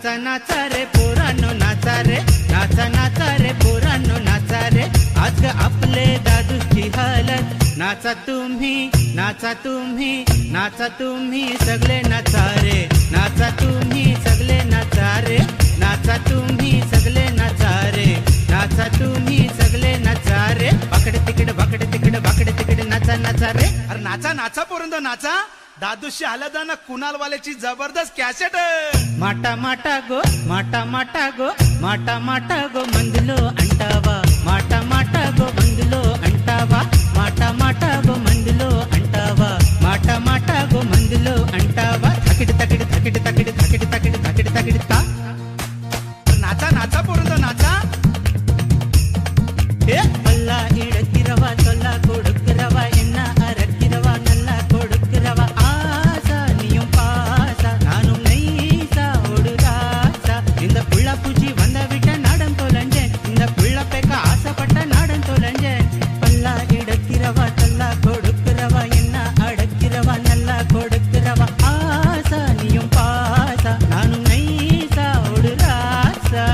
नाचा नाचा रे पोरांनो नाचा रे, नाचा नाचा रे पोरांनो नाचा रे, आज आपले दादूची हलत. नाचा तुम्ही, नाचा तुम्ही, नाचा तुम्ही सगळे नाचा रे, नाचा तुम्ही सगळे नाचा रे, नाचा तुम्ही सगळे नाचा रे, नाचा तुम्ही सगळे नाचा रे. बाकडे तिकडे बाकडे तिकडे बाकडे तिकडे नाचा नाचा रे. अरे नाचा नाचा पोरंद नाचा. दादूशी हलदाना कुणालवाल्याची जबरदस्त कॅसेट. माटा माटा गो, माटा माटा गो, माटा माटा गो मंदलो अंटावा, माटा माटा गो मंदलो अंटावा, माटा माटा गो मंदलो अंटावा, माटा माटा गो मंदलो अंटावा. तकिड तकिड तकिड तकिड तकिड तकिड तकिड तकिड ता. नाचा नाचा पोरंद नाचा. ஏ பல்லா இடக்கிறவா சொல்ல கொடுக்கிறவா என்ன அறக்கிறவா நல்லா கொடுக்கிறவா. ஆசா நீயும் பாசா நானும் நைசா ஓடுதாசா. இந்த புள்ள பூச்சி வந்த விட்ட நாடம் தொலைஞ்சேன், இந்த புள்ள பேக்க ஆசைப்பட்ட நாடம் தொலைஞ்சேன். பல்லா இடக்கிறவா சொல்ல கொடுக்கிறவா என்ன அடக்கிறவா நல்லா கொடுக்கிறவா. ஆசா நீயும் பாசா நானும் நைசா ஓடுதாசா.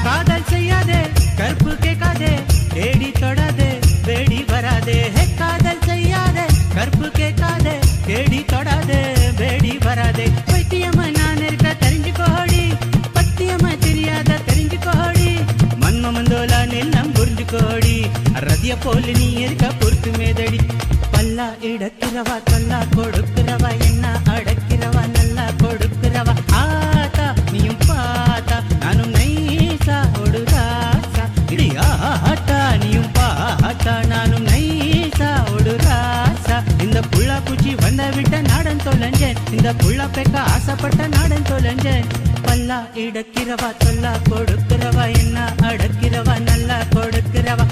காதல் செய்யாதே கற்பு கேட்காதே, தேடி தொடாதே வேடி வராதே. ஹே காதல் செய்யாதே கற்பு கேட்காதே, தேடி தொடாதே வேடி வராதே. பைத்தியமா நான் இருக்க தெரிஞ்சுக்கோடி, பத்தியமா தெரியாத தெரிஞ்சுக்கோடி. மன்ம மந்தோலா நெல்லம் புரிஞ்சுக்கோடி, ரதிய போல நீ இருக்க பொறுத்து மேதடி. பல்லா இடக்கிறவா தொல்லா கொடுக்கிறவா என்ன அடக்கிறவா நல்லா கொடுக்கிறவா. ஆத்தா நீயும் பாத்தா நானும் நைசா ஓடுராசா. இடி ஆத்தா நீயும் பாத்தா நானும் நைசா ஓடுராசா. இந்த புள்ள பூச்சி வந்த விட்ட நாடன் தொலைஞ்சேன், இந்த புள்ள பேக்க ஆசைப்பட்ட நாடன் தொலைஞ்சேன். பல்லா இடக்கிறவா தொல்லா கொடுக்கிறவா என்ன அடக்கிறவா நல்லா கொடுக்கிறவா.